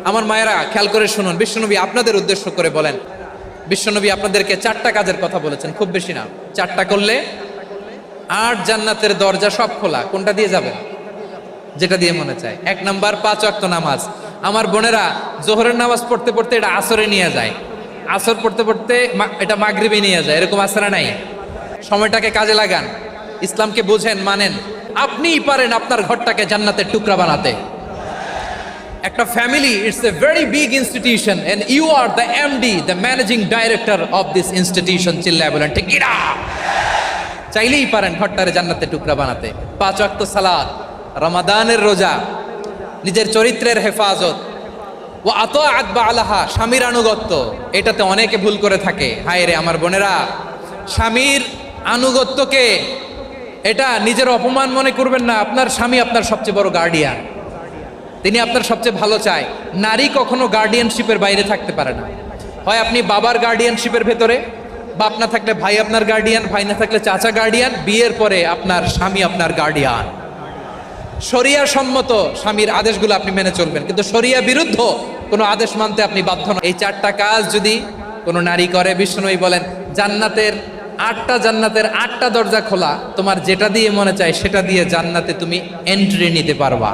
আমার মায়েরা খেয়াল করে শুনুন, বিশ্বনবী আপনাদের উদ্দেশ্য করে বলেন, বিশ্বনবী আপনাদেরকে 4টা কাজের কথা বলেছেন, খুব বেশি না, 4টা করলে 8 জান্নাতের দরজা সব খোলা। কোনটা দিয়ে যাবেন? যেটা দিয়ে মনে চায়। 1 নাম্বার 5 ওয়াক্ত নামাজ। আমার বোনেরা জোহরের নামাজ পড়তে পড়তে এটা আসরে নিয়ে যায়, আসর পড়তে পড়তে এটা মাগরিবে নিয়ে যায়, এরকম আছে না নাই? সময়টাকে কাজে লাগান, ইসলামকে বুঝেন, মানেন। আপনিই পারেন আপনার ঘরটাকে জান্নাতের টুকরা বানাতে। একটা family, it's a very big institution and you are the MD, the managing director of this institution. চিল্লায় বলেন ঠিক কিনা? চাইলেই পারেন ঘরটারে জান্নাতের টুকরা বানাতে। 5 ওয়াক্ত সালাত, রমাদানের রোজা, নিজের চরিত্রের হেফাজত, ও আতাআত বালাহা, স্বামীর আনুগত্য। এটাতে অনেকে ভুল করে থাকে। হায় রে আমার বোনেরা, স্বামীর আনুগত্যকে এটা নিজের অপমান মনে করবেন না। আপনার স্বামী আপনার সবচেয়ে বড় গার্ডিয়ান, তিনি আপনার সবচেয়ে ভালো চায়। নারী কখনো গার্ডিয়ানশিপের বাইরে থাকতে পারে না। হয় আপনি বাবার গার্ডিয়ানশিপের ভেতরে, বাপ না থাকলে ভাই আপনার গার্ডিয়ান, ভাই না থাকলে চাচা গার্ডিয়ান, বিয়ের পরে আপনার স্বামী আপনার গার্ডিয়ান। শরিয়া সম্মত স্বামীর আদেশগুলো আপনি মেনে চলবেন, কিন্তু শরিয়া বিরুদ্ধ কোনো আদেশ মানতে আপনি বাধ্য নন। এই 4টা কাজ যদি কোনো নারী করে, বিষ্ণুই বলেন জান্নাতের 8টা দরজা খোলা, তোমার যেটা দিয়ে মনে চায় সেটা দিয়ে জান্নাতে তুমি এন্ট্রি নিতে পারবা।